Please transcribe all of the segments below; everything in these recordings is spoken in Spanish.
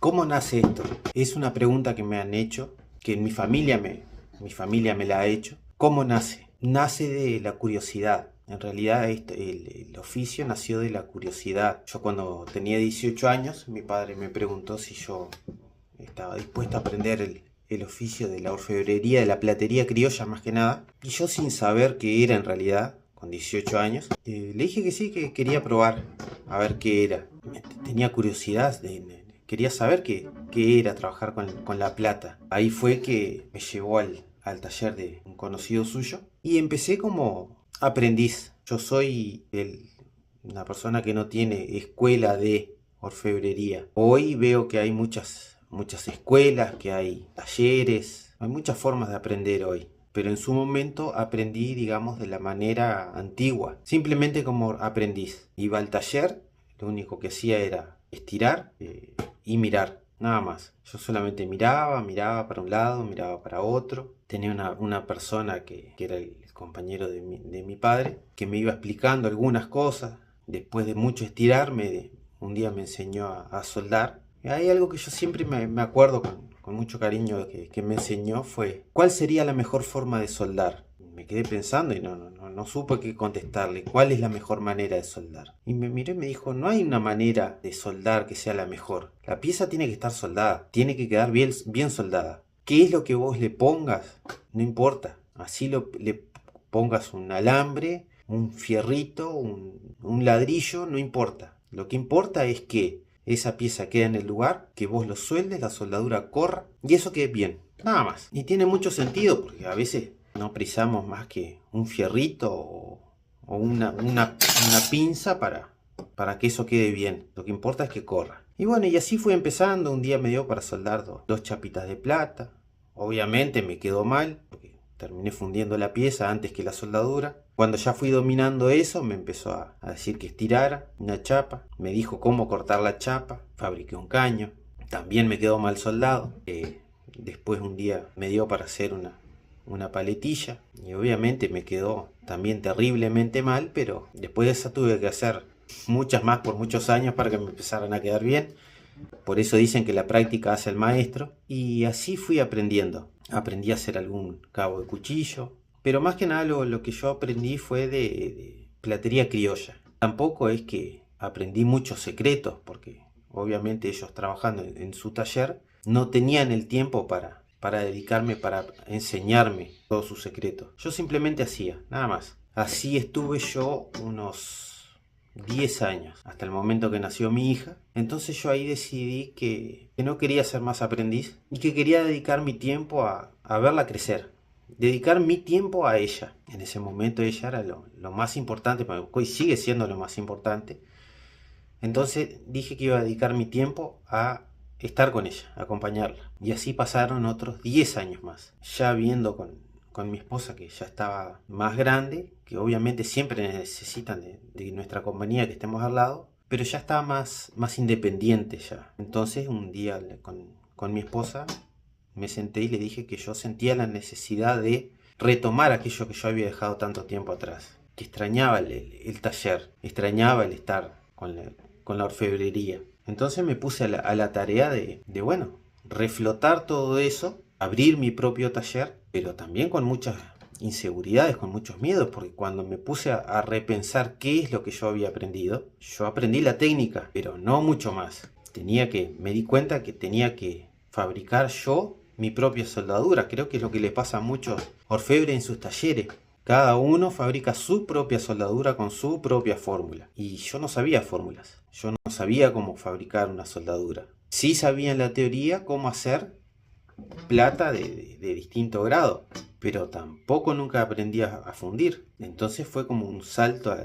¿Cómo nace esto? Es una pregunta que me han hecho, que en mi familia me la ha hecho. ¿Cómo nace? Nace de la curiosidad. En realidad el oficio nació de la curiosidad. Yo cuando tenía 18 años, mi padre me preguntó si yo estaba dispuesto a aprender el oficio de la orfebrería, de la platería criolla más que nada. Y yo, sin saber qué era en realidad, con 18 años, le dije que sí, que quería probar a ver qué era. Tenía curiosidad, quería saber qué era trabajar con la plata. Ahí fue que me llevó al taller de un conocido suyo y empecé como aprendiz. Yo soy una persona que no tiene escuela de orfebrería. Hoy veo que hay muchas escuelas, que hay talleres, hay muchas formas de aprender hoy. Pero en su momento aprendí, digamos, de la manera antigua, simplemente como aprendiz. Iba al taller, lo único que hacía era estirar y mirar, nada más. Yo solamente miraba para un lado, miraba para otro. Tenía una persona que era el compañero de mi padre, que me iba explicando algunas cosas. Después de mucho estirarme, un día me enseñó a soldar. Y hay algo que yo siempre me acuerdo con mucho cariño que me enseñó, fue ¿cuál sería la mejor forma de soldar? Me quedé pensando y no supe qué contestarle. ¿Cuál es la mejor manera de soldar? Y me miró y me dijo, no hay una manera de soldar que sea la mejor. La pieza tiene que estar soldada, tiene que quedar bien soldada. ¿Qué es lo que vos le pongas? No importa. Así le pongas un alambre, un fierrito, un ladrillo, no importa. Lo que importa es que esa pieza quede en el lugar, que vos lo sueldes, la soldadura corra y eso quede bien. Nada más. Y tiene mucho sentido porque a veces no precisamos más que un fierrito o una pinza para que eso quede bien. Lo que importa es que corra. Y bueno, y así fui empezando. Un día me dio para soldar dos chapitas de plata. Obviamente me quedó mal porque terminé fundiendo la pieza antes que la soldadura. Cuando ya fui dominando eso, me empezó a decir que estirara una chapa. Me dijo cómo cortar la chapa. Fabriqué un caño. También me quedó mal soldado. Después un día me dio para hacer una paletilla. Y obviamente me quedó también terriblemente mal. Pero después de eso tuve que hacer muchas más por muchos años para que me empezaran a quedar bien. Por eso dicen que la práctica hace al maestro. Y así fui aprendiendo. Aprendí a hacer algún cabo de cuchillo. Pero más que nada lo que yo aprendí fue de platería criolla. Tampoco es que aprendí muchos secretos, porque obviamente ellos trabajando en su taller no tenían el tiempo para dedicarme, para enseñarme todos sus secretos. Yo simplemente hacía, nada más. Así estuve yo unos 10 años, hasta el momento que nació mi hija. Entonces yo ahí decidí que no quería ser más aprendiz y que quería dedicar mi tiempo a verla crecer. Dedicar mi tiempo a ella. En ese momento ella era lo más importante, y sigue siendo lo más importante. Entonces dije que iba a dedicar mi tiempo a estar con ella, a acompañarla. Y así pasaron otros 10 años más. Ya viendo con mi esposa que ya estaba más grande, que obviamente siempre necesitan de nuestra compañía, que estemos al lado, pero ya estaba más independiente ya. Entonces un día con mi esposa me senté y le dije que yo sentía la necesidad de retomar aquello que yo había dejado tanto tiempo atrás. Que extrañaba el taller, extrañaba el estar con la orfebrería. Entonces me puse a la tarea de, bueno, reflotar todo eso, abrir mi propio taller, pero también con muchas inseguridades, con muchos miedos, porque cuando me puse a repensar qué es lo que yo había aprendido, yo aprendí la técnica, pero no mucho más. Me di cuenta que tenía que fabricar yo mi propia soldadura. Creo que es lo que le pasa a muchos orfebres en sus talleres. Cada uno fabrica su propia soldadura con su propia fórmula. Y yo no sabía fórmulas. Yo no sabía cómo fabricar una soldadura. Sí sabía en la teoría cómo hacer plata de distinto grado. Pero tampoco nunca aprendí a fundir. Entonces fue como un salto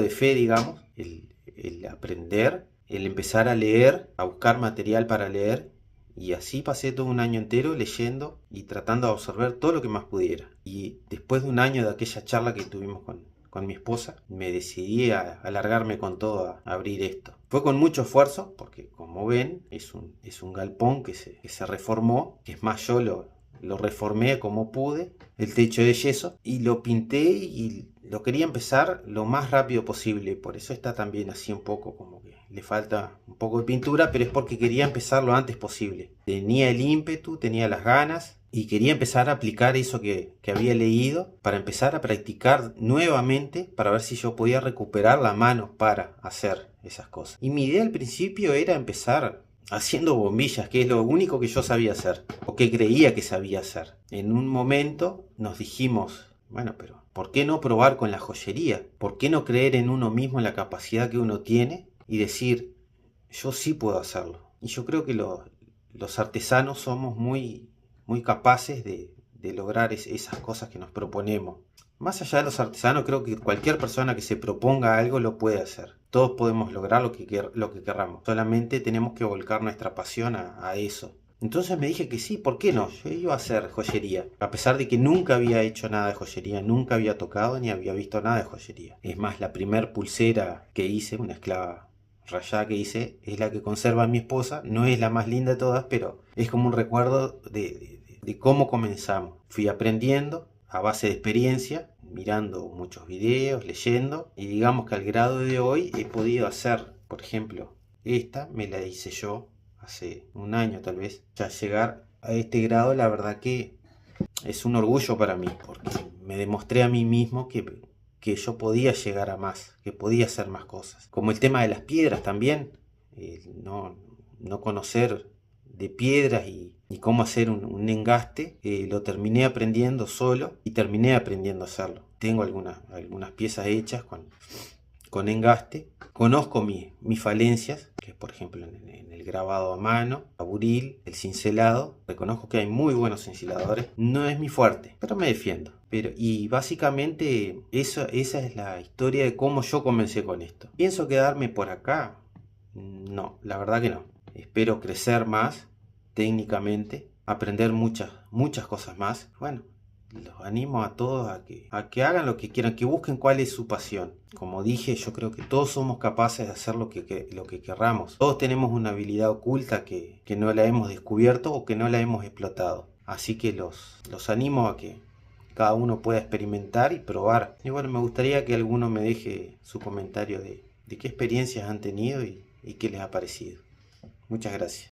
de fe, digamos. El aprender, el empezar a leer, a buscar material para leer. Y así pasé todo un año entero leyendo y tratando de absorber todo lo que más pudiera. Y después de un año de aquella charla que tuvimos con mi esposa, me decidí a largarme con todo a abrir esto. Fue con mucho esfuerzo, porque como ven, es un galpón que se reformó. Es más, yo lo reformé como pude, el techo de yeso, y lo pinté y lo quería empezar lo más rápido posible. Por eso está también así un poco como que le falta un poco de pintura, pero es porque quería empezar lo antes posible. Tenía el ímpetu, tenía las ganas y quería empezar a aplicar eso que había leído para empezar a practicar nuevamente para ver si yo podía recuperar la mano para hacer esas cosas. Y mi idea al principio era empezar haciendo bombillas, que es lo único que yo sabía hacer, o que creía que sabía hacer. En un momento nos dijimos, bueno, pero ¿por qué no probar con la joyería? ¿Por qué no creer en uno mismo, en la capacidad que uno tiene y decir, yo sí puedo hacerlo? Y yo creo que los artesanos somos muy capaces de lograr esas cosas que nos proponemos. Más allá de los artesanos, creo que cualquier persona que se proponga algo lo puede hacer. Todos podemos lograr lo que querramos. Solamente tenemos que volcar nuestra pasión a eso. Entonces me dije que sí, ¿por qué no? Yo iba a hacer joyería. A pesar de que nunca había hecho nada de joyería, nunca había tocado ni había visto nada de joyería. Es más, la primer pulsera que hice, una esclava rayada que hice, es la que conserva mi esposa. No es la más linda de todas, pero es como un recuerdo de cómo comenzamos. Fui aprendiendo a base de experiencia, mirando muchos videos, leyendo, y digamos que al grado de hoy he podido hacer, por ejemplo, esta me la hice yo hace un año tal vez. Ya llegar a este grado, la verdad que es un orgullo para mí, porque me demostré a mí mismo que yo podía llegar a más, que podía hacer más cosas. Como el tema de las piedras también, no conocer de piedras y cómo hacer un engaste, lo terminé aprendiendo solo y terminé aprendiendo a hacerlo. Tengo algunas piezas hechas con engaste. Conozco mis falencias, que por ejemplo en el grabado a mano, a buril, el cincelado. Reconozco que hay muy buenos cinceladores. No es mi fuerte, pero me defiendo. Y básicamente esa es la historia de cómo yo comencé con esto. ¿Pienso quedarme por acá? No, la verdad que no. Espero crecer más técnicamente, aprender muchas cosas más. Bueno, los animo a todos a que hagan lo que quieran, que busquen cuál es su pasión. Como dije, yo creo que todos somos capaces de hacer lo que querramos. Todos tenemos una habilidad oculta que no la hemos descubierto o que no la hemos explotado. Así que los animo a que cada uno pueda experimentar y probar. Y bueno, me gustaría que alguno me deje su comentario de qué experiencias han tenido y qué les ha parecido. Muchas gracias.